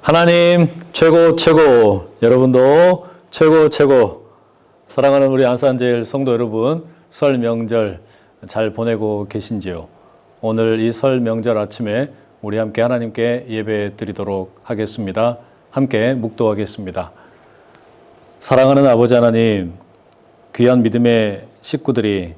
하나님 최고 최고, 여러분도 최고 최고. 사랑하는 우리 안산제일 성도 여러분, 설 명절 잘 보내고 계신지요? 오늘 이 설 명절 아침에 우리 함께 하나님께 예배 드리도록 하겠습니다. 함께 묵도하겠습니다. 사랑하는 아버지 하나님, 귀한 믿음의 식구들이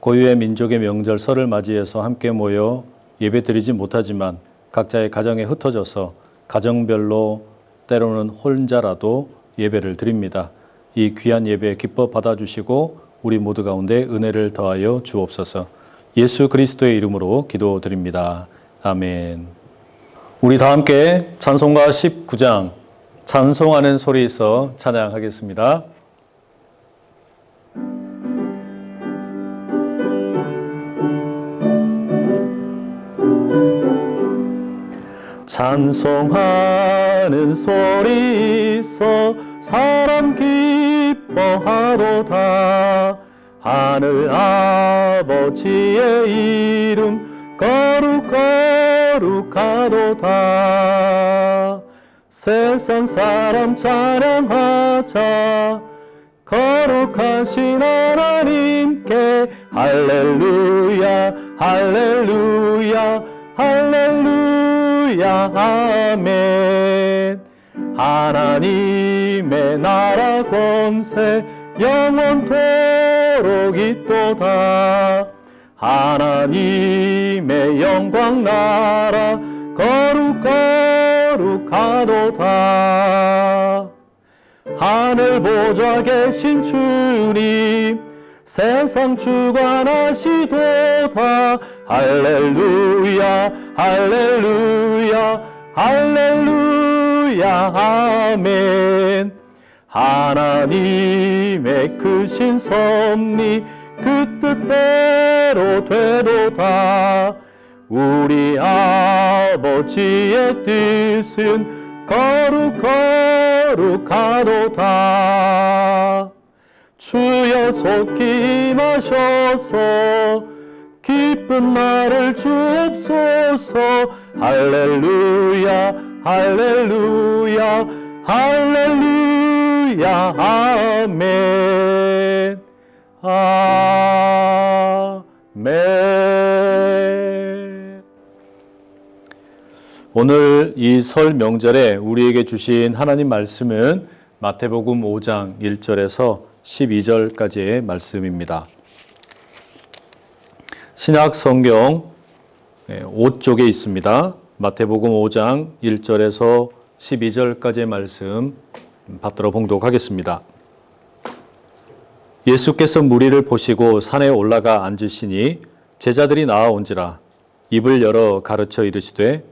고유의 민족의 명절 설을 맞이해서 함께 모여 예배 드리지 못하지만 각자의 가정에 흩어져서 가정별로 때로는 혼자라도 예배를 드립니다. 이 귀한 예배 기뻐 받아주시고 우리 모두 가운데 은혜를 더하여 주옵소서. 예수 그리스도의 이름으로 기도드립니다. 아멘. 우리 다 함께 찬송가 19장 찬송하는 소리 있어 찬양하겠습니다. 찬송하는 소리 있어 사람 기뻐하도다. 하늘 아버지의 이름 거룩거룩하도다. 세상 사람 찬양하자. 거룩하신 하나님께 할렐루야 할렐루야 할렐루야 아멘. 하나님의 나라 권세 영원토록 있도다. 하나님의 영광 나라 거룩거룩하도다. 하늘 보좌 계신 주님 세상 주관하시도다. 할렐루야 할렐루야 할렐루야 아멘. 하나님의 크신 섭리 그 뜻대로 되도다. 우리 아버지의 뜻은 거룩거룩하도다. 주여 속히 임하셔서 기쁜 날을 주옵소서. 할렐루야 할렐루야 할렐루야 아멘 아멘. 오늘 이 설 명절에 우리에게 주신 하나님 말씀은 마태복음 5장 1절에서 12절까지의 말씀입니다. 신약 성경 5쪽에 있습니다. 마태복음 5장 1절에서 12절까지의 말씀 받들어 봉독하겠습니다. 예수께서 무리를 보시고 산에 올라가 앉으시니 제자들이 나아온지라. 입을 열어 가르쳐 이르시되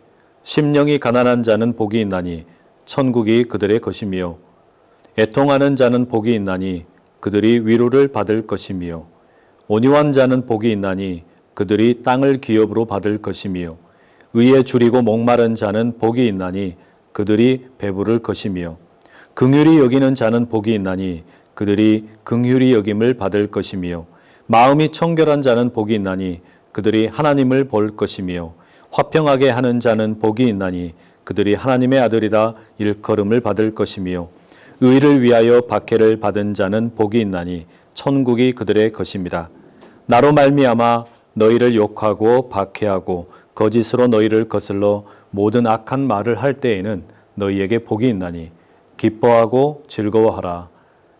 심령이 가난한 자는 복이 있나니 천국이 그들의 것이며 애통하는 자는 복이 있나니 그들이 위로를 받을 것이며 온유한 자는 복이 있나니 그들이 땅을 기업으로 받을 것이며 의에 줄이고 목마른 자는 복이 있나니 그들이 배부를 것이며 긍휼히 여기는 자는 복이 있나니 그들이 긍휼히 여김을 받을 것이며 마음이 청결한 자는 복이 있나니 그들이 하나님을 볼 것이며 화평하게 하는 자는 복이 있나니 그들이 하나님의 아들이라 일컬음을 받을 것이며 의를 위하여 박해를 받은 자는 복이 있나니 천국이 그들의 것입니다. 나로 말미암아 너희를 욕하고 박해하고 거짓으로 너희를 거슬러 모든 악한 말을 할 때에는 너희에게 복이 있나니 기뻐하고 즐거워하라.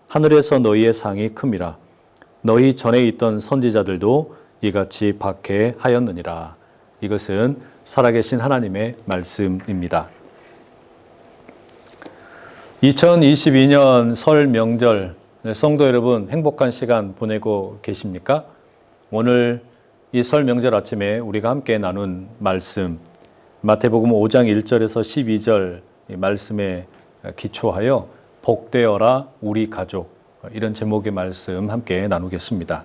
하늘에서 너희의 상이 큼이라. 너희 전에 있던 선지자들도 이같이 박해하였느니라. 이것은 살아계신 하나님의 말씀입니다. 2022년 설 명절, 성도 여러분 행복한 시간 보내고 계십니까? 오늘 이 설 명절 아침에 우리가 함께 나눈 말씀, 마태복음 5장 1절에서 12절 말씀에 기초하여 복되어라 우리 가족, 이런 제목의 말씀 함께 나누겠습니다.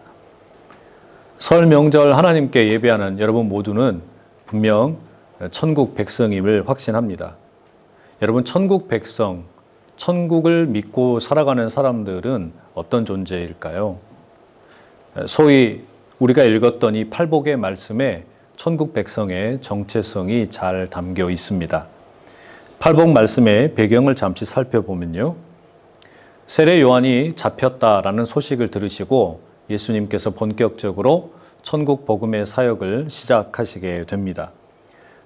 설 명절 하나님께 예배하는 여러분 모두는 분명 천국 백성임을 확신합니다. 여러분, 천국 백성, 천국을 믿고 살아가는 사람들은 어떤 존재일까요? 소위 우리가 읽었던 이 팔복의 말씀에 천국 백성의 정체성이 잘 담겨 있습니다. 팔복 말씀의 배경을 잠시 살펴보면요. 세례 요한이 잡혔다라는 소식을 들으시고 예수님께서 본격적으로 천국 복음의 사역을 시작하시게 됩니다.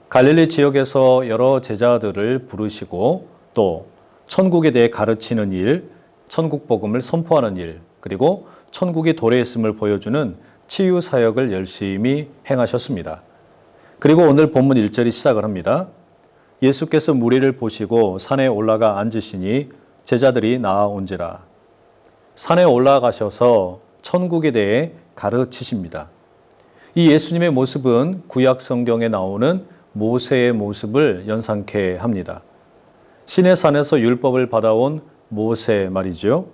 갈릴리 지역에서 여러 제자들을 부르시고 또 천국에 대해 가르치는 일, 천국 복음을 선포하는 일, 그리고 천국이 도래에 있음을 보여주는 치유 사역을 열심히 행하셨습니다. 그리고 오늘 본문 1절이 시작을 합니다. 예수께서 무리를 보시고 산에 올라가 앉으시니 제자들이 나아온지라. 산에 올라가셔서 천국에 대해 가르치십니다. 이 예수님의 모습은 구약 성경에 나오는 모세의 모습을 연상케 합니다. 시내 산에서 율법을 받아온 모세 말이죠.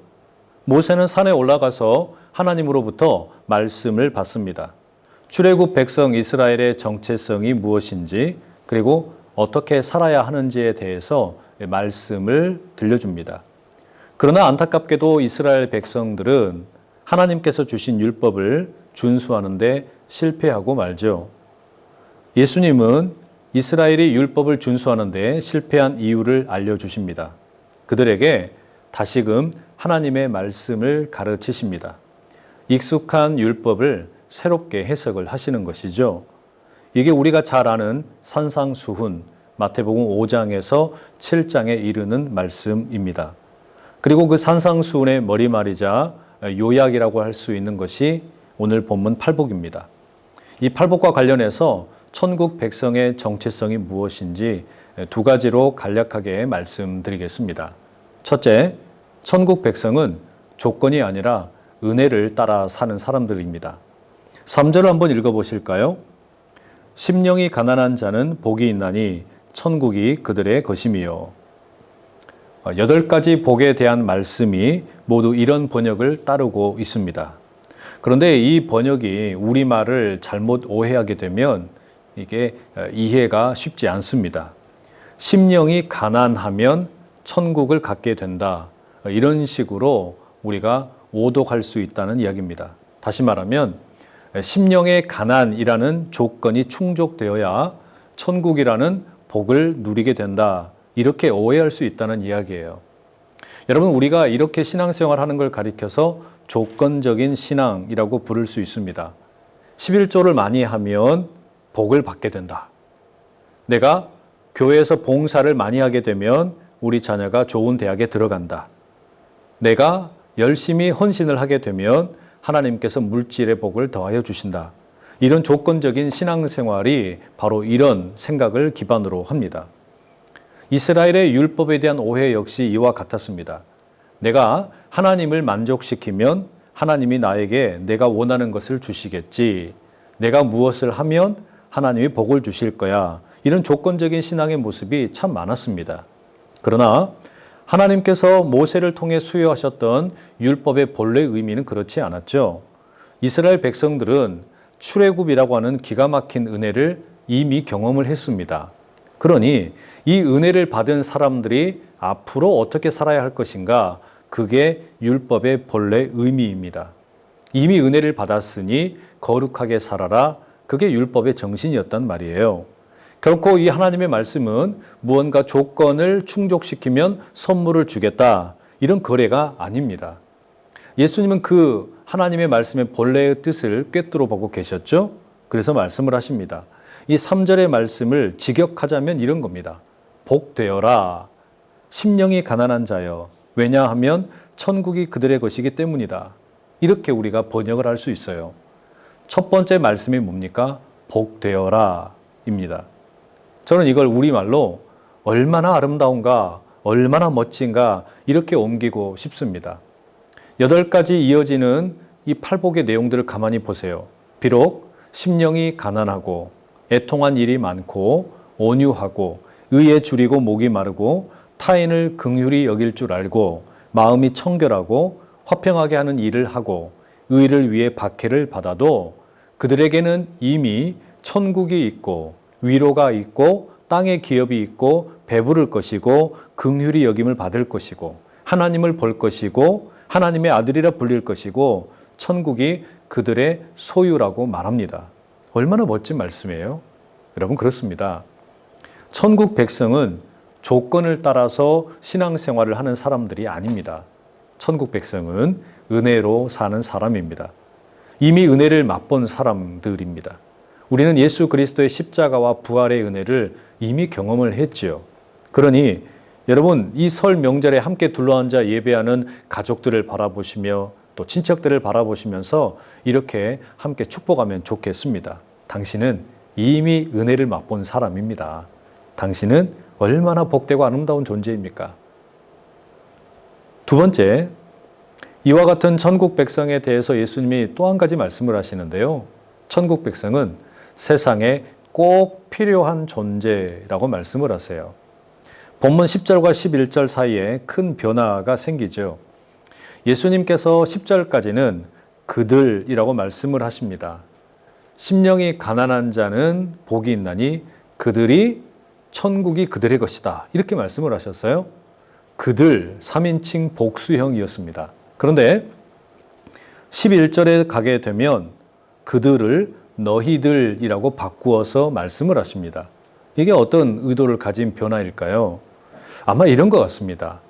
모세는 산에 올라가서 하나님으로부터 말씀을 받습니다. 출애굽 백성 이스라엘의 정체성이 무엇인지 그리고 어떻게 살아야 하는지에 대해서 말씀을 들려줍니다. 그러나 안타깝게도 이스라엘 백성들은 하나님께서 주신 율법을 준수하는데 실패하고 말죠. 예수님은 이스라엘이 율법을 준수하는데 실패한 이유를 알려주십니다. 그들에게 다시금 하나님의 말씀을 가르치십니다. 익숙한 율법을 새롭게 해석을 하시는 것이죠. 이게 우리가 잘 아는 산상수훈, 마태복음 5장에서 7장에 이르는 말씀입니다. 그리고 그 산상수훈의 머리말이자 요약이라고 할 수 있는 것이 오늘 본문 팔복입니다. 이 팔복과 관련해서 천국 백성의 정체성이 무엇인지 두 가지로 간략하게 말씀드리겠습니다. 첫째, 천국 백성은 조건이 아니라 은혜를 따라 사는 사람들입니다. 3절을 한번 읽어보실까요? 심령이 가난한 자는 복이 있나니 천국이 그들의 것임이요. 8가지 복에 대한 말씀이 모두 이런 번역을 따르고 있습니다. 그런데 이 번역이 우리말을 잘못 오해하게 되면 이게 이해가 쉽지 않습니다. 심령이 가난하면 천국을 갖게 된다. 이런 식으로 우리가 오독할 수 있다는 이야기입니다. 다시 말하면 심령의 가난이라는 조건이 충족되어야 천국이라는 복을 누리게 된다. 이렇게 오해할 수 있다는 이야기예요. 여러분, 우리가 이렇게 신앙생활하는 걸 가리켜서 조건적인 신앙이라고 부를 수 있습니다. 11조를 많이 하면 복을 받게 된다. 내가 교회에서 봉사를 많이 하게 되면 우리 자녀가 좋은 대학에 들어간다. 내가 열심히 헌신을 하게 되면 하나님께서 물질의 복을 더하여 주신다. 이런 조건적인 신앙생활이 바로 이런 생각을 기반으로 합니다. 이스라엘의 율법에 대한 오해 역시 이와 같았습니다. 내가 하나님을 만족시키면 하나님이 나에게 내가 원하는 것을 주시겠지. 내가 무엇을 하면 하나님이 복을 주실 거야. 이런 조건적인 신앙의 모습이 참 많았습니다. 그러나 하나님께서 모세를 통해 수여하셨던 율법의 본래 의미는 그렇지 않았죠. 이스라엘 백성들은 출애굽이라고 하는 기가 막힌 은혜를 이미 경험을 했습니다. 그러니 이 은혜를 받은 사람들이 앞으로 어떻게 살아야 할 것인가, 그게 율법의 본래 의미입니다. 이미 은혜를 받았으니 거룩하게 살아라, 그게 율법의 정신이었단 말이에요. 결코 이 하나님의 말씀은 무언가 조건을 충족시키면 선물을 주겠다, 이런 거래가 아닙니다. 예수님은 그 하나님의 말씀의 본래의 뜻을 꿰뚫어 보고 계셨죠? 그래서 말씀을 하십니다. 이 3절의 말씀을 직역하자면 이런 겁니다. 복되어라, 심령이 가난한 자여. 왜냐하면 천국이 그들의 것이기 때문이다. 이렇게 우리가 번역을 할 수 있어요. 첫 번째 말씀이 뭡니까? 복되어라 입니다. 저는 이걸 우리말로 얼마나 아름다운가, 얼마나 멋진가 이렇게 옮기고 싶습니다. 8가지 이어지는 이 팔복의 내용들을 가만히 보세요. 비록 심령이 가난하고 애통한 일이 많고 온유하고 의에 줄이고 목이 마르고 타인을 긍휼히 여길 줄 알고 마음이 청결하고 화평하게 하는 일을 하고 의를 위해 박해를 받아도 그들에게는 이미 천국이 있고 위로가 있고 땅의 기업이 있고 배부를 것이고 긍휼히 여김을 받을 것이고 하나님을 볼 것이고 하나님의 아들이라 불릴 것이고 천국이 그들의 소유라고 말합니다. 얼마나 멋진 말씀이에요? 여러분, 그렇습니다. 천국 백성은 조건을 따라서 신앙생활을 하는 사람들이 아닙니다. 천국 백성은 은혜로 사는 사람입니다. 이미 은혜를 맛본 사람들입니다. 우리는 예수 그리스도의 십자가와 부활의 은혜를 이미 경험을 했지요. 그러니 여러분, 이 설 명절에 함께 둘러앉아 예배하는 가족들을 바라보시며 또 친척들을 바라보시면서 이렇게 함께 축복하면 좋겠습니다. 당신은 이미 은혜를 맛본 사람입니다. 당신은 얼마나 복되고 아름다운 존재입니까? 두 번째, 이와 같은 천국 백성에 대해서 예수님이 또 한 가지 말씀을 하시는데요. 천국 백성은 세상에 꼭 필요한 존재라고 말씀을 하세요. 본문 10절과 11절 사이에 큰 변화가 생기죠. 예수님께서 10절까지는 그들이라고 말씀을 하십니다. 심령이 가난한 자는 복이 있나니 그들이 천국이 그들의 것이다. 이렇게 말씀을 하셨어요. 그들 3인칭 복수형이었습니다. 그런데 11절에 가게 되면 그들을 너희들이라고 바꾸어서 말씀을 하십니다. 이게 어떤 의도를 가진 변화일까요? 아마 이런 것 같습니다.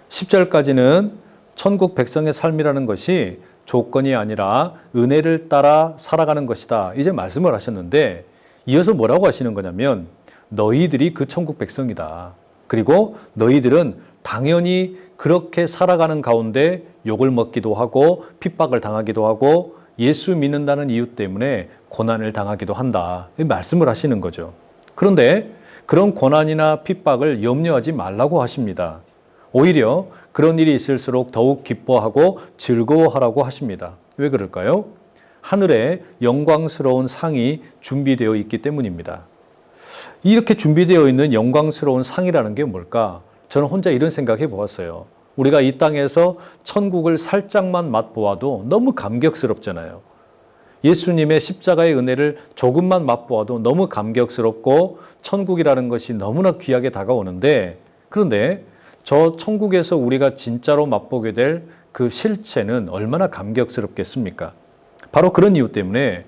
10절까지는 천국 백성의 삶이라는 것이 조건이 아니라 은혜를 따라 살아가는 것이다. 이제 말씀을 하셨는데 이어서 뭐라고 하시는 거냐면 너희들이 그 천국 백성이다. 그리고 너희들은 당연히 그렇게 살아가는 가운데 욕을 먹기도 하고 핍박을 당하기도 하고 예수 믿는다는 이유 때문에 고난을 당하기도 한다. 말씀을 하시는 거죠. 그런데 그런 고난이나 핍박을 염려하지 말라고 하십니다. 오히려 그런 일이 있을수록 더욱 기뻐하고 즐거워하라고 하십니다. 왜 그럴까요? 하늘에 영광스러운 상이 준비되어 있기 때문입니다. 이렇게 준비되어 있는 영광스러운 상이라는 게 뭘까? 저는 혼자 이런 생각해 보았어요. 우리가 이 땅에서 천국을 살짝만 맛보아도 너무 감격스럽잖아요. 예수님의 십자가의 은혜를 조금만 맛보아도 너무 감격스럽고 천국이라는 것이 너무나 귀하게 다가오는데, 그런데 저 천국에서 우리가 진짜로 맛보게 될 그 실체는 얼마나 감격스럽겠습니까? 바로 그런 이유 때문에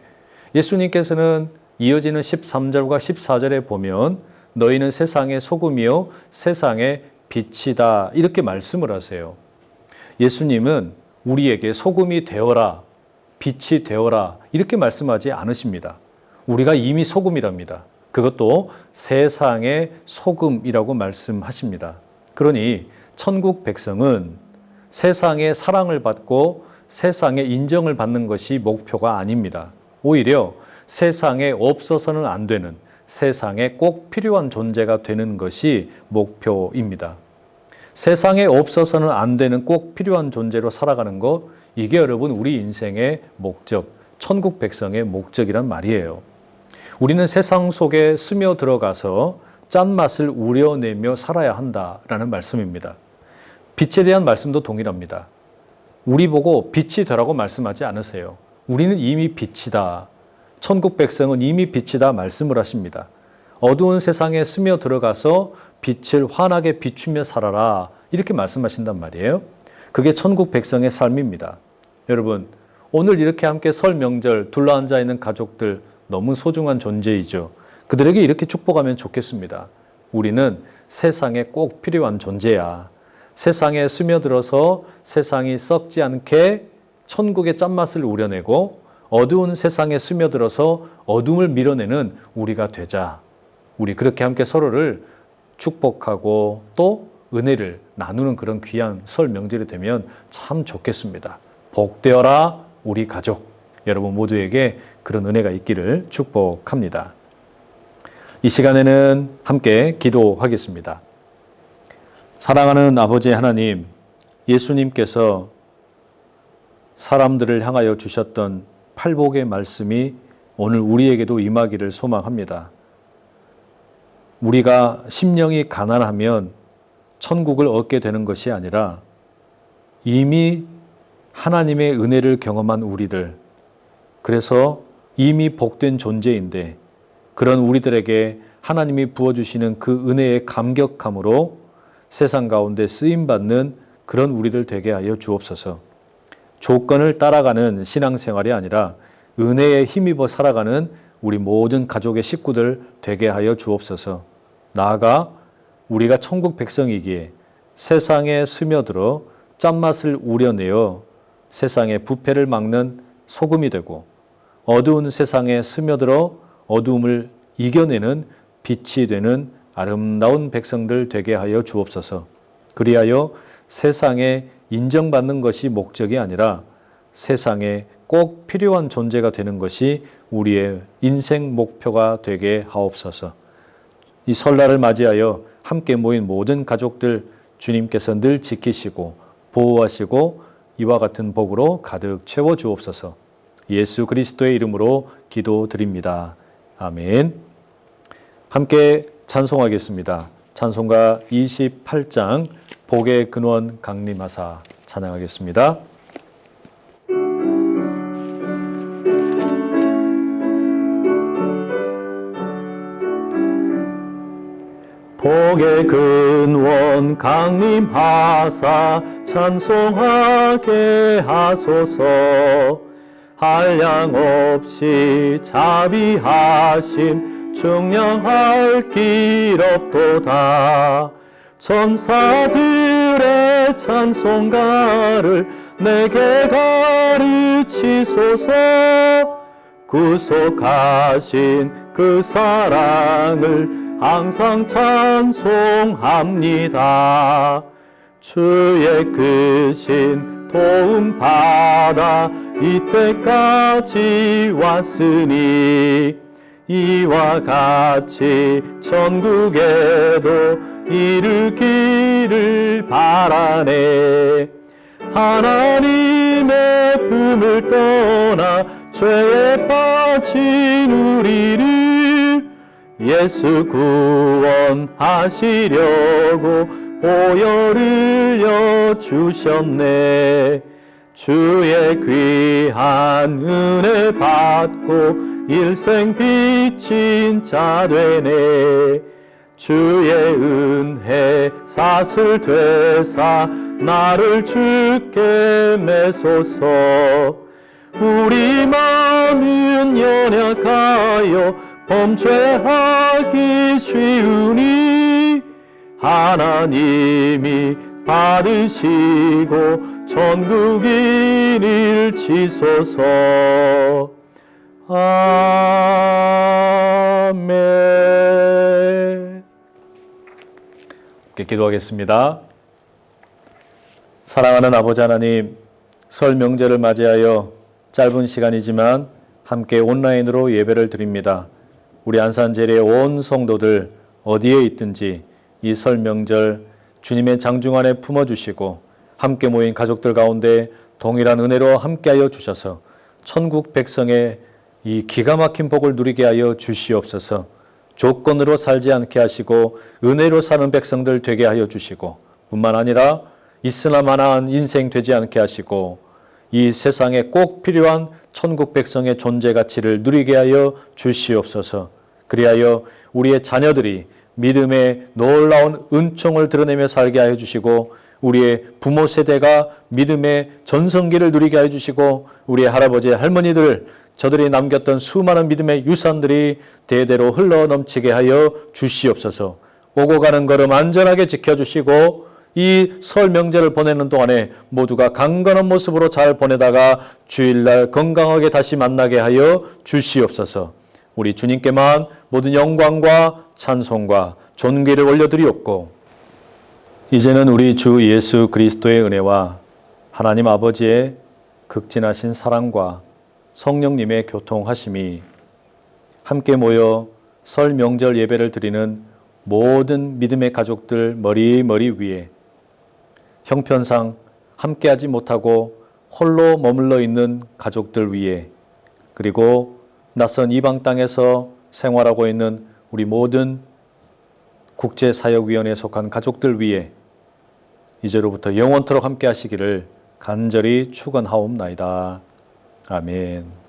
예수님께서는 이어지는 13절과 14절에 보면 너희는 세상의 소금이요 세상의 빛이다 이렇게 말씀을 하세요. 예수님은 우리에게 소금이 되어라, 빛이 되어라 이렇게 말씀하지 않으십니다. 우리가 이미 소금이랍니다. 그것도 세상의 소금이라고 말씀하십니다. 그러니 천국 백성은 세상의 사랑을 받고 세상의 인정을 받는 것이 목표가 아닙니다. 오히려 세상에 없어서는 안 되는, 세상에 꼭 필요한 존재가 되는 것이 목표입니다. 세상에 없어서는 안 되는 꼭 필요한 존재로 살아가는 것, 이게 여러분 우리 인생의 목적, 천국 백성의 목적이란 말이에요. 우리는 세상 속에 스며들어가서 짠맛을 우려내며 살아야 한다라는 말씀입니다. 빛에 대한 말씀도 동일합니다. 우리 보고 빛이 되라고 말씀하지 않으세요. 우리는 이미 빛이다. 천국 백성은 이미 빛이다 말씀을 하십니다. 어두운 세상에 스며들어가서 빛을 환하게 비추며 살아라 이렇게 말씀하신단 말이에요. 그게 천국 백성의 삶입니다. 여러분, 오늘 이렇게 함께 설 명절 둘러앉아 있는 가족들 너무 소중한 존재이죠. 그들에게 이렇게 축복하면 좋겠습니다. 우리는 세상에 꼭 필요한 존재야. 세상에 스며들어서 세상이 썩지 않게 천국의 짠맛을 우려내고 어두운 세상에 스며들어서 어둠을 밀어내는 우리가 되자. 우리 그렇게 함께 서로를 축복하고 또 은혜를 나누는 그런 귀한 설 명절이 되면 참 좋겠습니다. 복되어라 우리 가족. 여러분 모두에게 그런 은혜가 있기를 축복합니다. 이 시간에는 함께 기도하겠습니다. 사랑하는 아버지 하나님, 예수님께서 사람들을 향하여 주셨던 팔복의 말씀이 오늘 우리에게도 임하기를 소망합니다. 우리가 심령이 가난하면 천국을 얻게 되는 것이 아니라 이미 하나님의 은혜를 경험한 우리들, 그래서 이미 복된 존재인데 그런 우리들에게 하나님이 부어주시는 그 은혜의 감격함으로 세상 가운데 쓰임받는 그런 우리들 되게 하여 주옵소서. 조건을 따라가는 신앙생활이 아니라 은혜에 힘입어 살아가는 우리 모든 가족의 식구들 되게 하여 주옵소서. 나아가 우리가 천국 백성이기에 세상에 스며들어 짠맛을 우려내어 세상의 부패를 막는 소금이 되고 어두운 세상에 스며들어 어두움을 이겨내는 빛이 되는 아름다운 백성들 되게 하여 주옵소서. 그리하여 세상에 인정받는 것이 목적이 아니라 세상에 꼭 필요한 존재가 되는 것이 우리의 인생 목표가 되게 하옵소서. 이 설날을 맞이하여 함께 모인 모든 가족들 주님께서 늘 지키시고 보호하시고 이와 같은 복으로 가득 채워 주옵소서. 예수 그리스도의 이름으로 기도드립니다. 아멘. 함께 찬송하겠습니다. 찬송가 28장 복의 근원 강림하사 찬양하겠습니다. 복의 근원 강림하사 찬송하게 하소서. 한량 없이 자비하심 중량할 길 없도다. 천사들의 찬송가를 내게 가르치소서. 구속하신 그 사랑을 항상 찬송합니다. 주의 크신 도움 받아 이때까지 왔으니 이와 같이 천국에도 이르기를 바라네. 하나님의 품을 떠나 죄에 빠진 우리를 예수 구원하시려고 보혈을 여주셨네. 주의 귀한 은혜 받고 일생 비친 자 되네. 주의 은혜 사슬 되사 나를 주께 매소서. 우리 마음은 연약하여 범죄하기 쉬우니 하나님이 받으시고 천국 이르치소서. 아멘. 함께 기도하겠습니다. 사랑하는 아버지 하나님, 설 명절을 맞이하여 짧은 시간이지만 함께 온라인으로 예배를 드립니다. 우리 안산제일의 온 성도들 어디에 있든지 이 설 명절 주님의 장중 안에 품어주시고 함께 모인 가족들 가운데 동일한 은혜로 함께하여 주셔서 천국 백성의 이 기가 막힌 복을 누리게 하여 주시옵소서. 조건으로 살지 않게 하시고 은혜로 사는 백성들 되게 하여 주시고 뿐만 아니라 있으나 마나한 인생 되지 않게 하시고 이 세상에 꼭 필요한 천국 백성의 존재 가치를 누리게 하여 주시옵소서. 그리하여 우리의 자녀들이 믿음의 놀라운 은총을 드러내며 살게 하여 주시고 우리의 부모 세대가 믿음의 전성기를 누리게 하여 주시고 우리의 할아버지 할머니들 저들이 남겼던 수많은 믿음의 유산들이 대대로 흘러 넘치게 하여 주시옵소서. 오고 가는 걸음 안전하게 지켜주시고 이 설 명절을 보내는 동안에 모두가 강건한 모습으로 잘 보내다가 주일날 건강하게 다시 만나게 하여 주시옵소서. 우리 주님께만 모든 영광과 찬송과 존귀를 올려드리옵고 이제는 우리 주 예수 그리스도의 은혜와 하나님 아버지의 극진하신 사랑과 성령님의 교통하심이 함께 모여 설 명절 예배를 드리는 모든 믿음의 가족들 머리 위에 형편상 함께하지 못하고 홀로 머물러 있는 가족들 위에 그리고 낯선 이방 땅에서 생활하고 있는 우리 모든 국제사역위원회에 속한 가족들 위에 이제로부터 영원토록 함께 하시기를 간절히 축원하옵나이다. 아멘.